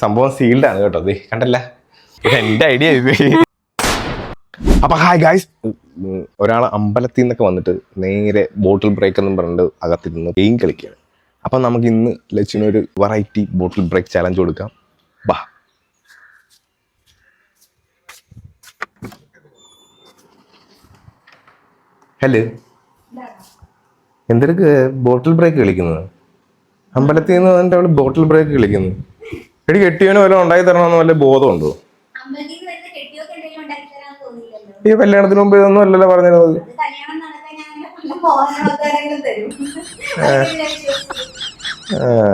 സംഭവം സീൽഡ് ആണ് കേട്ടോ. കണ്ടല്ല, എന്റെ ഐഡിയ ഇത്. അപ്പൊ ഹായ് ഗായ്സ്, ഒരാൾ അമ്പലത്തിൽ നിന്നൊക്കെ വന്നിട്ട് നേരെ ബോട്ടിൽ ബ്രേക്ക് എന്നും പറഞ്ഞിട്ട് അകത്തിരുന്ന് ഗെയിം കളിക്കുകയാണ്. അപ്പൊ നമുക്ക് ഇന്ന് ലച്ചിനൊരു വെറൈറ്റി ബോട്ടിൽ ബ്രേക്ക് ചാലഞ്ച് കൊടുക്കാം. ബാ. ഹലോ, എന്തൊക്കെ ബോട്ടിൽ ബ്രേക്ക് കളിക്കുന്നത്? അമ്പലത്തിൽ നിന്ന് വന്നിട്ട് അവള് ബോട്ടിൽ ബ്രേക്ക് കളിക്കുന്നു. എടി കെട്ടിയവന് വല്ല ഉണ്ടാക്കി തരണമെന്ന് വല്ല ബോധമുണ്ടോ? ഈ കല്യാണത്തിന് മുമ്പ് ഇതൊന്നും അല്ലല്ലോ പറഞ്ഞത്.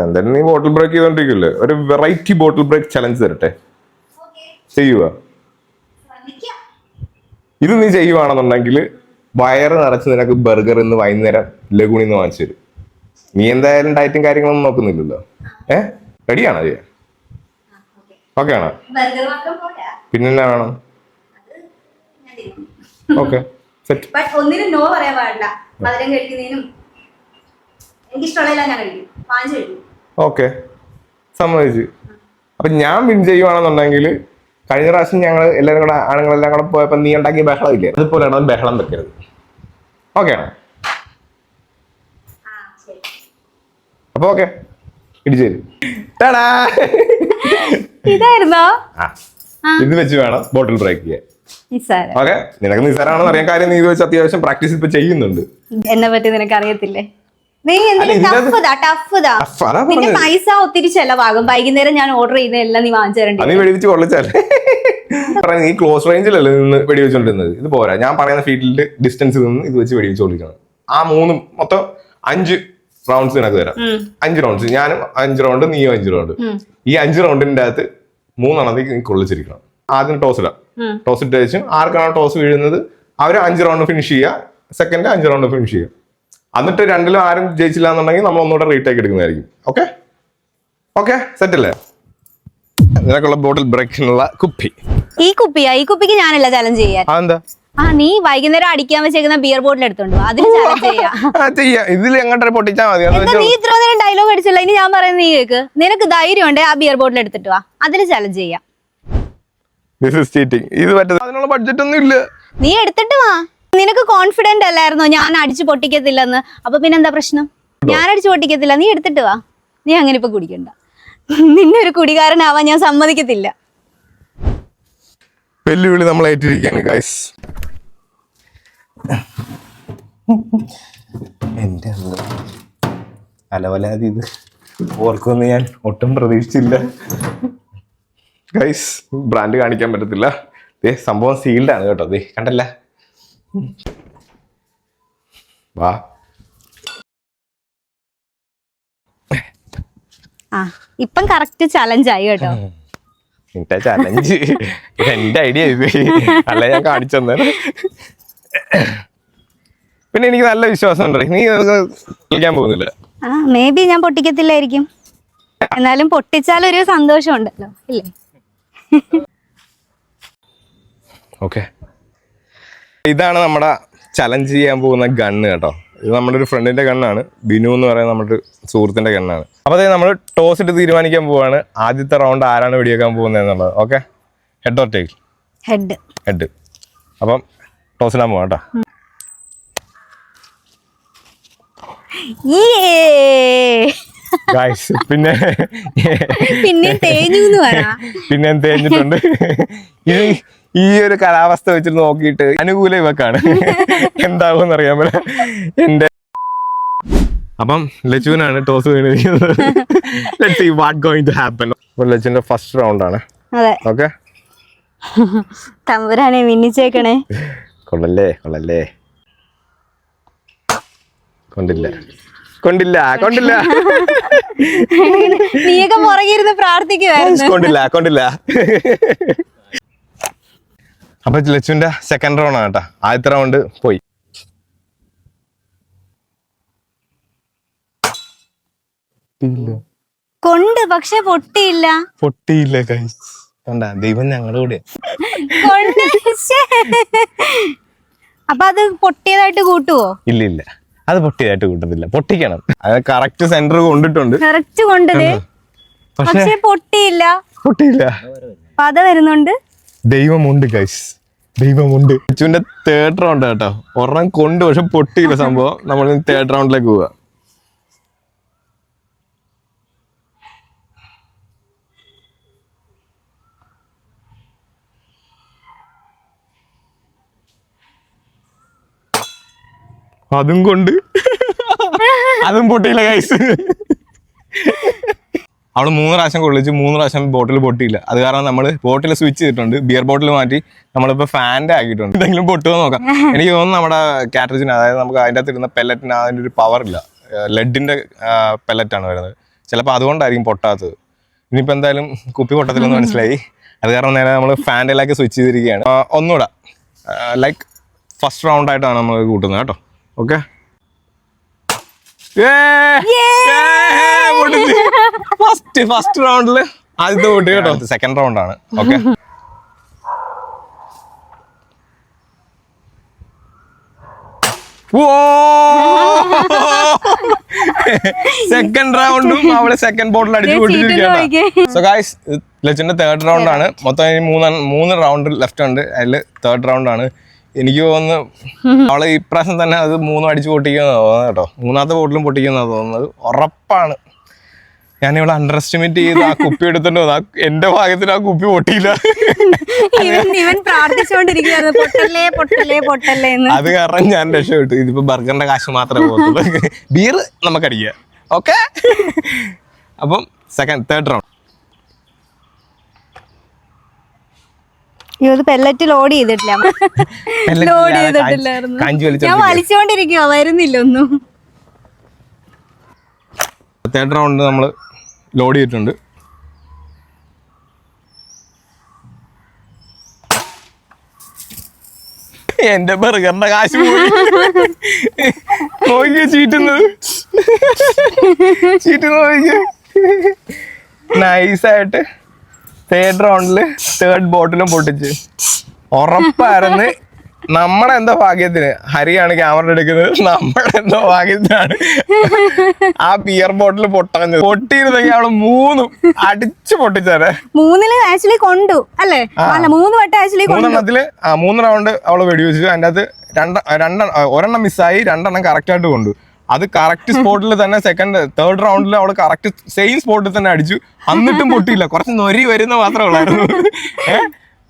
എന്തായാലും നീ ബോട്ടിൽ ബ്രേക്ക് ചെയ്തോണ്ടിരിക്കില്ലേ? ഒരു വെറൈറ്റി ബോട്ടിൽ ബ്രേക്ക് ചലഞ്ച് തരട്ടെ, ചെയ്യുക. ഇത് നീ ചെയ്യുവാണെന്നുണ്ടെങ്കിൽ വയറ് നിറച്ച് നിനക്ക് ബർഗർ ഇന്ന് വൈകുന്നേരം ലഗുണിന്ന് വാങ്ങിച്ചു തരും. നീ എന്തായാലും ഡയറ്റും കാര്യങ്ങളൊന്നും നോക്കുന്നില്ലല്ലോ. റെഡിയാണോ ചെയ്യാൻ? ഓക്കെ ആണോ? പിന്നെ എന്നാ വേണം? Okay, set. ഒന്നിനും നോ പറയാൻ പാടില്ല. മധുരം കഴിക്കുന്നതിനും എനിക്കിഷ്ടമുള്ളതെല്ലാം ഞാൻ കഴിക്കും, വാങ്ങിച്ചു കഴിക്കും. ഓക്കെ, സമ്മതിച്ചു. അപ്പൊ ഞാൻ വിൻ ചെയ്യുവാണെന്നുണ്ടെങ്കിൽ കഴിഞ്ഞ പ്രാവശ്യം ഞങ്ങൾ എല്ലാവരും കൂടെ ആണുങ്ങളെല്ലാം കൂടെ പോയപ്പോ നീ ഉണ്ടാക്കിയ ബഹളം ഇല്ലേ, അതുപോലെയാണ് ബഹളം വെക്കരുത്. ഓക്കെ ആണോ? അപ്പൊ ഓക്കെ, ഇടിച്ചു ഇതായിരുന്നോ? ഇത് വെച്ച് വേണം ബോട്ടിൽ ബ്രേക്ക് ചെയ്യാൻ. ഓക്കെ, നിനക്ക് നിസ്സാരാണെന്ന് അറിയാൻ കാര്യം നീ ഇത് വെച്ച് അത്യാവശ്യം പ്രാക്ടീസ് ഇപ്പൊ ചെയ്യുന്നുണ്ട്. എന്നെ പറ്റി നിനക്ക് അറിയത്തില്ലേ? പൈസ ഒത്തിരി ചെലവാകും. വൈകുന്നേരം ഞാൻ ഓർഡർ ചെയ്യുന്ന എല്ലാം നീ വാങ്ങിച്ചു തരണ്ടേ? നീ വെടിവെച്ച് കൊള്ളിച്ചാലേ. നീ ക്ലോസ് റേഞ്ചിലല്ലേ നിന്ന് വെടിവെച്ചോണ്ടിരുന്നത്. ഇത് പോരാ, ഞാൻ പറയുന്ന ഫീൽഡിൽ ഡിസ്റ്റൻസിൽ നിന്ന് ഇത് വെച്ച് വെടിവെച്ച് കൊള്ളിക്കണം. ആ മൂന്നും മൊത്തം 5 റൗണ്ട്സ് നിനക്ക് തരാം. 5 റൗണ്ട്സ്, ഞാനും 5 റൗണ്ട്, നീയും 5 റൗണ്ട്. ഈ 5 റൗണ്ടിന്റെ അകത്ത് 3 എണ്ണത്തേക്ക് നീ കൊള്ളിച്ചിരിക്കണം. ആദ്യം ടോസ് ഇടാം. ടോസ് ഇട്ട് വെച്ചും ആർക്കാണോ ടോസ് വീഴുന്നത് അവര് 5 റൗണ്ട് ഫിനിഷ് ചെയ്യുക, സെക്കൻഡ് 5 റൗണ്ട് ഫിനിഷ് ചെയ്യുക. എന്നിട്ട് രണ്ടിലും ആരും ജയിച്ചില്ല എന്നുണ്ടെങ്കിൽ നമ്മൾ ഒന്നുകൂടെ റീടേക്ക് എടുക്കുന്നതായിരിക്കും. ഓക്കെ ഓക്കെ, സെറ്റ് അല്ലേ? നിനക്കുള്ള ബോട്ടിൽ ബ്രേക്കിനുള്ള കുപ്പി. ഈ കുപ്പിക്ക് ഞാനല്ല ചലഞ്ച് ചെയ്യാൻ. അതെന്താ? നീ വൈകുന്നേരം അടിക്കാൻ വെച്ചേക്കുന്ന ബിയർ ബോട്ടിൽ എടുത്തോണ്ട് അതിന് ചലഞ്ച് ചെയ്യാം. ഇതിൽ എങ്ങോട്ട് പൊട്ടിച്ചാൽ മതി. നീ ഇത്ര നേരം ഡയലോഗ് അടിച്ചല്ലോ, ഇനി ഞാൻ പറയുന്നത് നീ കേക്ക്. നിനക്ക് ധൈര്യം ഉണ്ടേ ആ ബിയർ ബോട്ടിൽ എടുത്തിട്ട് വാ, അതിന് ചലഞ്ച് ചെയ്യാം. അതിനുള്ള ബഡ്ജറ്റ് ഒന്നും ഇല്ല. നീ എടുത്തിട്ട് വാ. നിനക്ക് കോൺഫിഡന്റ് അല്ലായിരുന്നോ ഞാൻ അടിച്ചു പൊട്ടിക്കത്തില്ലെന്ന്? അപ്പൊ പിന്നെന്താ പ്രശ്നം? ഞാൻ അടിച്ചു പൊട്ടിക്കത്തില്ല, നീ എടുത്തിട്ട് വാ. നീ അങ്ങനെ ഇപ്പൊ കുടിക്കണ്ട. നിന്നെ ഒരു കുടികാരനാവാൻ ഞാൻ സമ്മതിക്കത്തില്ല. വെല്ലുവിളി നമ്മൾ ഏറ്റിരിക്കുകയാണ് ഗൈസ്. എന്റെ അലവലാതി ഇത് ഓർക്കുമെന്ന് ഞാൻ ഒട്ടും പ്രതീക്ഷിച്ചില്ല ഗൈസ്. ബ്രാൻഡ് കാണിക്കാൻ പറ്റത്തില്ല. സംഭവം സീൽഡ് ആണ് കേട്ടോ. കണ്ടല്ല, വാ. ഇപ്പം കറക്റ്റ് ചലഞ്ച് ആയി കേട്ടോ. എന്റെ ചലഞ്ച് എന്റെ ഐഡിയ ഇത് അല്ല, ഞാൻ കാണിച്ചു തന്നെ. പിന്നെ എനിക്ക് നല്ല വിശ്വാസം ഉണ്ട് നീ കളിക്കാൻ പോകുന്നില്ല. മേ ബി ഞാൻ പൊട്ടിക്കത്തില്ലായിരിക്കും, എന്നാലും പൊട്ടിച്ചാലൊരു സന്തോഷം ഉണ്ടല്ലോ ഇല്ലേ? ഓക്കെ, ഇതാണ് നമ്മുടെ ചലഞ്ച് ചെയ്യാൻ പോകുന്ന ഗണ്ണ് കേട്ടോ. ഇത് നമ്മുടെ ഒരു ഫ്രണ്ടിന്റെ ഗണ്ണാണ്, ബിനു എന്ന് പറയുന്ന നമ്മുടെ സുഹൃത്തിന്റെ ഗണ്ണാണ്. അപ്പൊ അതായത് നമ്മൾ ടോസ് ഇട്ട് തീരുമാനിക്കാൻ പോവാണ് ആദ്യത്തെ റൗണ്ട് ആരാണ് വെടിവെക്കാൻ പോകുന്നത് എന്നുള്ളത്. Okay, head or tale? Head. അപ്പം ടോസ് ഇടാൻ പോവാം കേട്ടോ. പിന്നെ തേഞ്ഞിട്ടുണ്ട്. ഈ ഒരു കാലാവസ്ഥ വെച്ചിട്ട് നോക്കിയിട്ട് അനുകൂല ഇവക്കാണ്. എന്താവും അറിയാൻ പറ്റില്ല എന്റെ. അപ്പം ലച്ചുവിനാണ് ടോസ് വീണിരിക്കുന്നത്. Let's see what going to happen. ലച്ചുവിന്റെ ഫസ്റ്റ് റൗണ്ട് ആണ്. ഓക്കെ, തമ്പുരാനെ മിന്നിച്ചേക്കണേ. കൊള്ളല്ലേ കൊള്ളല്ലേ. കൊണ്ടില്ല. നീയൊക്കെ പുറകിരുന്ന് പ്രാർത്ഥിക്കുവായിരുന്നു. കൊണ്ടില്ല. അപ്പൊ ലച്ചുവിന്റെ സെക്കൻഡ് റൗണ്ട് ആണ് കേട്ടോ. ആദ്യത്തെ റൗണ്ട് പോയി. കൊണ്ട് പക്ഷെ പൊട്ടിയില്ല ഗൈസ്. കണ്ടാ, ദൈവം ഞങ്ങളുടെ കൂടെ. അപ്പൊ അത് പൊട്ടിയതായിട്ട് കൂട്ടുവോ? ഇല്ല, അത് പൊട്ടിയതായിട്ട് കൂട്ടത്തില്ല. പൊട്ടിക്കണം. അത് കറക്റ്റ് സെന്റർ കൊണ്ടിട്ടുണ്ട്. കറക്റ്റ് കൊണ്ടത് പക്ഷെ പൊട്ടിയില്ല. പൊട്ടിയില്ല. പത വരുന്നുണ്ട്. ദൈവമുണ്ട് ഗൈസ്, ദൈവമുണ്ട്. ലച്ചുവിന്റെ തേർഡ് റൗണ്ട് കേട്ടോ. ഒരെണ്ണം കൊണ്ട് പക്ഷെ പൊട്ടിയില്ല സംഭവം. നമ്മൾ തേർഡ് റൗണ്ടിലേക്ക് പോവാ. അതും കൊണ്ട് അതും പൊട്ടിയില്ല ഗൈസ്. അവള് 3 പ്രാവശ്യം കൊള്ളിച്ച് 3 പ്രാവശ്യം ബോട്ടിൽ പൊട്ടിയില്ല. അത് കാരണം നമ്മൾ ബോട്ടിൽ സ്വിച്ച് ചെയ്തിട്ടുണ്ട്. ബിയർ ബോട്ടിൽ മാറ്റി നമ്മളിപ്പോ ഫാൻ്റെ ആക്കിയിട്ടുണ്ട്. എന്തെങ്കിലും പൊട്ടുമോ നോക്കാം. എനിക്ക് തോന്നുന്നു നമ്മുടെ കാറ്ററിജിന്, അതായത് നമുക്ക് അതിൻ്റെ അകത്ത് ഇരുന്ന പെല്ലറ്റിന് അതിൻ്റെ ഒരു പവർ ഇല്ല. ലെഡിന്റെ പെല്ലറ്റാണ് വരുന്നത്. ചിലപ്പോൾ അതുകൊണ്ടായിരിക്കും പൊട്ടാത്തത്. ഇനിയിപ്പോൾ എന്തായാലും കുപ്പി പൊട്ടത്തില്ലെന്ന് മനസ്സിലായി. അത് കാരണം നേരെ നമ്മൾ ഫാൻഡിലേക്ക് സ്വിച്ച് ചെയ്തിരിക്കുകയാണ്. ഒന്നുകൂടെ ലൈക്ക് ഫസ്റ്റ് റൗണ്ട് ആയിട്ടാണ് നമ്മൾ കൂട്ടുന്നത് കേട്ടോ. ഓക്കെ, ഫസ്റ്റ് റൗണ്ടില് ആദ്യത്തെ പൊട്ടി കേട്ടോ. സെക്കൻഡ് റൗണ്ട് ആണ്. ഓക്കെ, സെക്കൻഡ് റൗണ്ടും അവള് സെക്കൻഡ് ബോട്ടിൽ അടിച്ച് പൊട്ടിച്ചിരിക്കുകയാണ്. സോ ഗൈസ്, ലച്ചിന്റെ തേർഡ് റൗണ്ട് ആണ്. മൊത്തം 3 റൗണ്ട് ലെഫ്റ്റ് ഉണ്ട്. അതിൽ തേർഡ് റൗണ്ട് ആണ്. എനിക്ക് തോന്നുന്നു അവള് ഇപ്രാവശ്യം തന്നെ അത് 3 അടിച്ച് പൊട്ടിക്കുന്ന തോന്നുന്നത് കേട്ടോ. 3ാമത്തെ ബോട്ടിലും പൊട്ടിക്കുന്ന തോന്നുന്നത് ഉറപ്പാണ്. ഞാനിവിടെ അണ്ടർ എസ്റ്റിമേറ്റ് ചെയ്ത് ആ കുപ്പി എടുത്തിട്ട് എന്റെ ഭാഗത്തിന് ആ കുപ്പി പൊട്ടിയില്ല. അത് കാരണം ഞാൻ രക്ഷപ്പെട്ടു. ഇതിപ്പോ ബർഗറിന്റെ കാശ് മാത്രമേ പോകത്തുള്ളൂ. ബിയർ നമുക്കടിക്കാം. ഓക്കെ, അപ്പം തേർഡ് റൗണ്ട്. പെല്ലറ്റ് ലോഡ് ചെയ്തിട്ടില്ല. ലോഡ് ചെയ്തിട്ടില്ലായിരുന്നു. ഞാൻ വലിച്ചോണ്ടിരിക്കുക, വരുന്നില്ല ഒന്നും. തേർഡ് റൗണ്ട് നമ്മള് ലോഡ് ചെയ്തിട്ടുണ്ട്. എന്റെ ബർഗറിന്റെ കാശ് നോക്കിയ ചീറ്റുന്നത് നോക്കിയ നൈസായിട്ട് തേർഡ് റൗണ്ടില് തേർഡ് ബോട്ടിലും പൊട്ടിച്ച്. ഉറപ്പായിരുന്നു. നമ്മുടെ എന്തോ ഭാഗ്യത്തിന്, ഹരിയാണ് ക്യാമറ എടുക്കുന്നത്, നമ്മുടെ എന്തോ ഭാഗ്യത്തിനാണ് ആ ബിയർ ബോട്ടിൽ പൊട്ടഞ്ഞത്. പൊട്ടിയിരുന്നെങ്കിൽ അവള് 3 അടിച്ച് പൊട്ടിച്ചാരെ. 3 ആക്ച്വലി കൊണ്ടു അല്ലേ? അല്ല, 3 വട്ടം ആക്ച്വലി 3 റൗണ്ട് അവള് വെടിവെച്ചു. അതിൻ്റെ അകത്ത് ഒരെണ്ണം മിസ്സായി, 2 കറക്റ്റ് ആയിട്ട് കൊണ്ടു. അത് കറക്റ്റ് സ്പോട്ടിൽ തന്നെ തേർഡ് റൗണ്ടിൽ അവള് കറക്റ്റ് സെയിം സ്പോട്ടിൽ തന്നെ അടിച്ചു. എന്നിട്ടും പൊട്ടിയില്ല. കുറച്ച് നൊരി വരുന്ന മാത്രമേ ഉള്ളായിരുന്നു.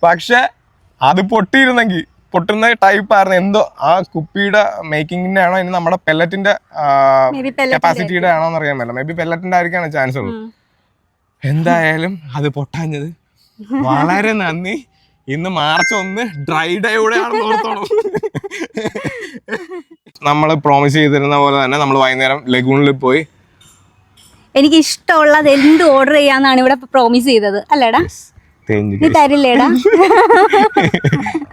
പക്ഷെ അത് പൊട്ടിയിരുന്നെങ്കിൽ പൊട്ടുന്ന ടൈപ്പ് ആയിരുന്നു. എന്തോ ആ കുപ്പിയുടെ മേക്കിങ്ങിന്റെ ആണോ ഇനി നമ്മുടെ പെല്ലറ്റിന്റെ കപ്പാസിറ്റിയുടെ ആണോ എന്ന് അറിയാൻ പറ്റില്ല. മേ ബി പെല്ലറ്റിന്റെ ആയിരിക്കാണ് ചാൻസ് ഉള്ളൂ. എന്തായാലും അത് പൊട്ടാഞ്ഞത് വളരെ നന്ദി. ഇന്ന് മാർച്ച് 1 ഡ്രൈ ഡേ കൂടെ ആണെന്ന് ഓർത്തോണം. നമ്മൾ പ്രോമിസ് ചെയ്തിരുന്ന പോലെ തന്നെ നമ്മൾ വൈകുന്നേരം ലഗൂണിൽ പോയി എനിക്ക് ഇഷ്ടമുള്ളത് എന്ത് ഓർഡർ ചെയ്യാന്നാണ് ഇവിടെ പ്രോമിസ് ചെയ്തത് അല്ലേടാ? തരില്ലേടാ?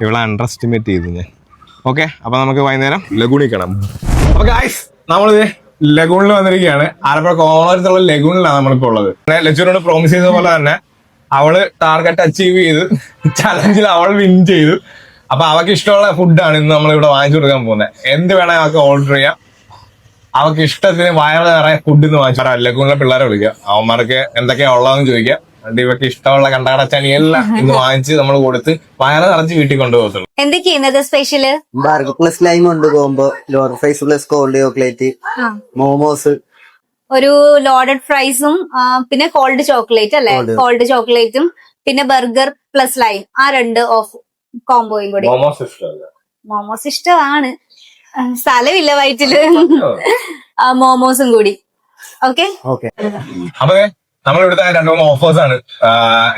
ഇവിടെ അണ്ടർ എസ്റ്റിമേറ്റ് ചെയ്തു ഞാൻ. ഓക്കെ, അപ്പൊ നമുക്ക് വൈകുന്നേരം ലഗൂണിൽ കാണാം. അപ്പൊ ഗൈസ്, നമ്മളിത് ലഗൂണിൽ വന്നിരിക്കുകയാണ്. ആലപ്പുഴ കോളേജിലുള്ള ലഗൂണിലാണ് നമ്മളിപ്പോ ഉള്ളത്. ലച്ചുവിനോട് പ്രോമിസ് ചെയ്ത പോലെ തന്നെ അവള് ടാർഗറ്റ് അച്ചീവ് ചെയ്ത് ചലഞ്ചിൽ അവൾ വിൻ ചെയ്തു. അപ്പൊ അവർക്ക് ഇഷ്ടമുള്ള ഫുഡാണ് ഇന്ന് നമ്മൾ ഇവിടെ വാങ്ങിച്ചു കൊടുക്കാൻ പോകുന്നത്. എന്ത് വേണേ അവർക്ക് ഓർഡർ ചെയ്യാം. അവർക്ക് ഇഷ്ടത്തിന് വയറ് നിറയെ ഫുഡ് ഇന്ന് വാങ്ങിച്ചു. ലഗൂണിലെ പിള്ളേരെ വിളിക്കുക, അവന്മാർക്ക് എന്തൊക്കെയാ ഉള്ളതെന്ന് ചോദിക്കുക. എന്നിട്ട് ഇവർക്ക് ഇഷ്ടമുള്ള കണ്ടാടച്ചാനി എല്ലാം ഇന്ന് വാങ്ങിച്ച് നമ്മൾ കൊടുത്ത് വയറ് നിറച്ച് വീട്ടിൽ കൊണ്ടുപോകത്തുള്ളൂ. എന്തൊക്കെയാ സ്പെഷ്യല്? ബർഗർ പ്ലസ് ലൈം ഉണ്ട് combo, loaded fries plus cold chocolate, momos, ഒരു ലോഡഡ് ഫ്രൈസും പിന്നെ കോൾഡ് ചോക്ലേറ്റ് അല്ലേ? കോൾഡ് ചോക്ലേറ്റും പിന്നെ ബർഗർ പ്ലസ് ലൈം, ആ 2 ഓഫ് കോംബോയും കൂടി. മോമോസ് ഇഷ്ടമാണ്, സ്ഥലമില്ല വയറ്റില്. മോമോസും കൂടി. ഓക്കെ, അപ്പൊ നമ്മളിവിടുത്തെ 2-3 ഓഫേഴ്സ് ആണ്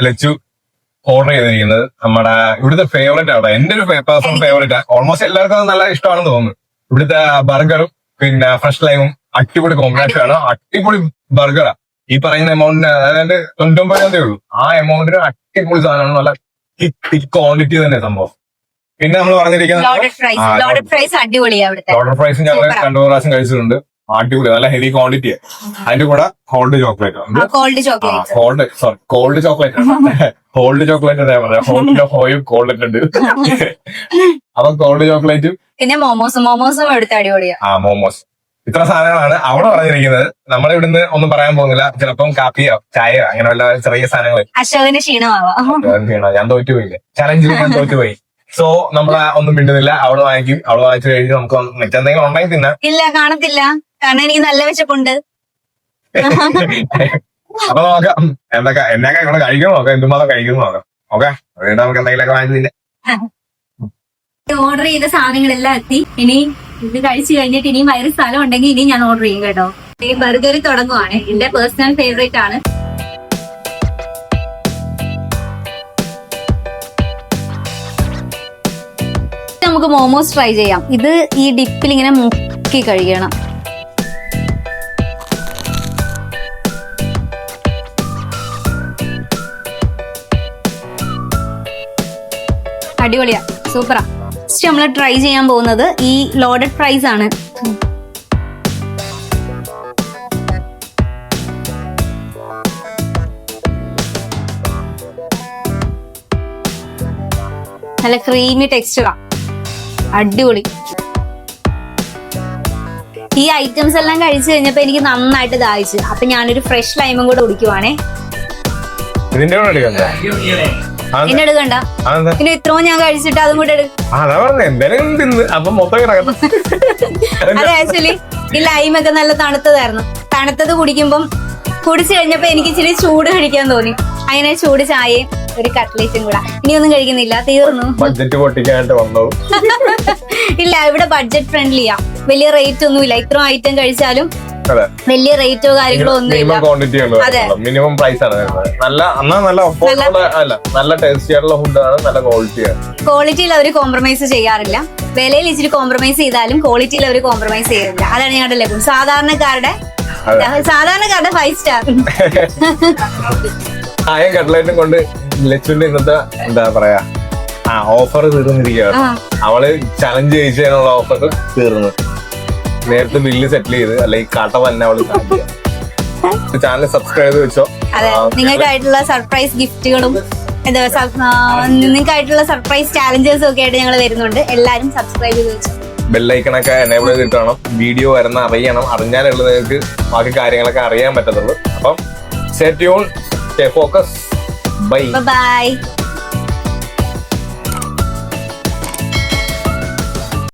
ലച്ചു ഓർഡർ ചെയ്തിരിക്കുന്നത്. നമ്മുടെ ഇവിടുത്തെ ഫേവറേറ്റ് ആണ്, എന്റെ ഒരു പേഴ്സണൽ ഫേവറേറ്റ്. ഓൾമോസ്റ്റ് എല്ലാവർക്കും അത് നല്ല ഇഷ്ടമാണെന്ന് തോന്നുന്നു. ഇവിടുത്തെ ബർഗറും പിന്നെ ഫ്രഷ് ലൈമും അടിപൊളി കോമ്പിനേഷൻ ആണ്. അടിപൊളി ബർഗറാ. ഈ പറയുന്ന എമൗണ്ടിന്, അതായത് 99 ഉള്ളൂ. ആ എമൗണ്ടിന് അടിപൊളി സാധനമാണ്. നല്ല തിക്ക് ക്വാണ്ടിറ്റി തന്നെ സംഭവം. പിന്നെ നമ്മൾ പറഞ്ഞിരിക്കുന്നത് ലോഡഡ് ഫ്രൈസ് അടിപൊളിയാണ്. ലോഡഡ് ഫ്രൈസ് ഞങ്ങൾ 2 പ്രാവശ്യം കഴിച്ചിട്ടുണ്ട്. അടിപൊളി, നല്ല ഹെവി ക്വാണ്ടിറ്റി. അതിന്റെ കൂടെ cold chocolate cold chocolate hold chocolate cold ഉണ്ട്. അപ്പൊ കോൾഡ് ചോക്ലേറ്റും പിന്നെ മോമോസും എടുത്ത് അടിപൊളിയാ. മോമോസ് ഇത്ര സാധനങ്ങളാണ് അവിടെ പറഞ്ഞിരിക്കുന്നത്. നമ്മളിവിടുന്ന് ഒന്നും പറയാൻ പോകുന്നില്ല. ചിലപ്പം കാപ്പിയോ ചായയോ അങ്ങനെ വല്ല ചെറിയ സാധനങ്ങൾ. അശോകന് ക്ഷീണമാവാം. ഞാൻ തോറ്റുപോയില്ലേ ചലഞ്ചിൽ, ഞാൻ തോറ്റുപോയി. സോ നമ്മൾ ഒന്നും മിണ്ടുന്നില്ല. അവിടെ വാങ്ങിക്കും. അവിടെ വാങ്ങിച്ചു കഴിഞ്ഞ് നമുക്ക് മറ്റെന്തെങ്കിലും ഉണ്ടാക്കി തിന്നാം. ഇല്ല, കാണത്തില്ല. കാരണം എനിക്ക് നല്ല വിശപ്പുണ്ട്. അപ്പൊ നോക്കാം എന്നൊക്കെ ഇവിടെ കഴിക്കണം നോക്കാം. എന്തുമാത്രം കഴിക്കുന്നു നോക്കാം. ഓക്കെ, അതുകൊണ്ട് നമുക്ക് എന്തെങ്കിലുമൊക്കെ വാങ്ങിച്ചു തിന്നാം. ഓർഡർ ചെയ്ത സാധനങ്ങളെല്ലാം എത്തി. ഇനി ഇത് കഴിച്ചു കഴിഞ്ഞിട്ട് ഇനിയും വയറ് സ്ഥലം ഉണ്ടെങ്കിൽ ഇനിയും ഞാൻ ഓർഡർ ചെയ്യും കേട്ടോ. ഈ ബർഗർ തുടങ്ങുവാണ്. എന്റെ പേഴ്സണൽ ഫേവറേറ്റ് ആണ്. നമുക്ക് മോമോസ് ട്രൈ ചെയ്യാം. ഇത് ഈ ഡിപ്പിൽ ഇങ്ങനെ മുക്കി കഴിക്കണം. അടിപൊളിയാ, സൂപ്പറാ. ഫസ്റ്റ് നമ്മൾ ട്രൈ ചെയ്യാൻ പോകുന്നത് ഈ ലോഡഡ് ഫ്രൈസ് ആണ്. നല്ല ക്രീമി ടെക്സ്ചറാ, അടിപൊളി. ഈ ഐറ്റംസ് എല്ലാം കഴിച്ചു കഴിഞ്ഞപ്പോ എനിക്ക് നന്നായിട്ട് ദാഹിച്ചു. അപ്പൊ ഞാനൊരു ഫ്രഷ് ലൈമും കൂടെ കുടിക്കുവാണേ. ഇതിന്റെ കൂടെ എടുക്കണ്ടേ? എന്നെ എടുക്കണ്ട, പിന്നെ ഇത്രയും ഞാൻ കഴിച്ചിട്ട് അതും കൂടെ അതാ പറഞ്ഞ എന്തെങ്കിലും തിന്ന് അപ്പൊ മൊത്തം കിടക്കണം. അത് ആക്ച്വലി ഈ ലൈമൊക്കെ നല്ല തണുത്തതായിരുന്നു. തണുത്തത് കുടിക്കുമ്പം കുടിച്ചു കഴിഞ്ഞപ്പോ എനിക്ക് ഇച്ചിരി ചൂട് കഴിക്കാൻ തോന്നി. അങ്ങനെ ചൂട് ചായയും ഒരു കട്ട്ലേറ്റും കൂടെ. ഇനിയൊന്നും കഴിക്കുന്നില്ല, തീർന്നു. ബഡ്ജറ്റ് പൊട്ടിക്കാനായിട്ട് വന്നു. ഇല്ല, ഇവിടെ ബഡ്ജറ്റ് ഫ്രണ്ട്ലിയാ. വലിയ റേറ്റ് ഒന്നുമില്ല. ഇത്രയും ഐറ്റം കഴിച്ചാലും വലിയ റേറ്റോ കാര്യങ്ങളോ ഒന്നുമില്ല. ക്വാണ്ടിറ്റി മിനിമം പ്രൈസ് ആണ് നല്ല ടേസ്റ്റി ആയിട്ടുള്ള ഫുഡാണ്, നല്ല ക്വാളിറ്റിയാണ്. ക്വാളിറ്റിയിൽ അവർ കോംപ്രമൈസ് ചെയ്യാറില്ല. വിലയിൽ ഇച്ചിരി കോംപ്രമൈസ് ചെയ്താലും ക്വാളിറ്റിയിൽ അവർ കോംപ്രമൈസ് ചെയ്യാറില്ല. അതാണ് ഞങ്ങളുടെ ലഭ്യം. സാധാരണക്കാരുടെ 5 സ്റ്റാർ. ആയ കട്ട്ലേറ്റും കൊണ്ട് ലച്ചുവിന്റെ ഇന്നത്തെ എന്താ പറയാ ഓഫർ തീർന്നിരിക്കുകയാണ്. അവള് ചലഞ്ച് ജയിച്ചതിനുള്ള ഓഫർ തീർന്നു. നേരത്തെ ബില്ല് സെറ്റിൽ ചെയ്ത് അല്ലെങ്കിൽ കാട്ട തന്നെ അവള് ചാനൽ സബ്സ്ക്രൈബ് ചെയ്ത് വെച്ചോ. അതെ, നിങ്ങൾക്കായിട്ടുള്ള സർപ്രൈസ് ഗിഫ്റ്റുകളും നിങ്ങൾക്കായിട്ടുള്ള സർപ്രൈസ് ചാലഞ്ചസും ഒക്കെ ആയിട്ട് ഞങ്ങൾ വരുന്നുണ്ട്. എല്ലാരും സബ്സ്ക്രൈബ് ചെയ്ത് വെച്ചോ. ബെല്ലൈക്കണൊക്കെ എനേബിൾ ചെയ്തിട്ട് വേണം വീഡിയോ വരുന്ന അറിയണം. അറിഞ്ഞാലുള്ള നിങ്ങൾക്ക് ബാക്കി കാര്യങ്ങളൊക്കെ അറിയാൻ പറ്റത്തുള്ളൂ. അപ്പം stay tune, stay focus. By.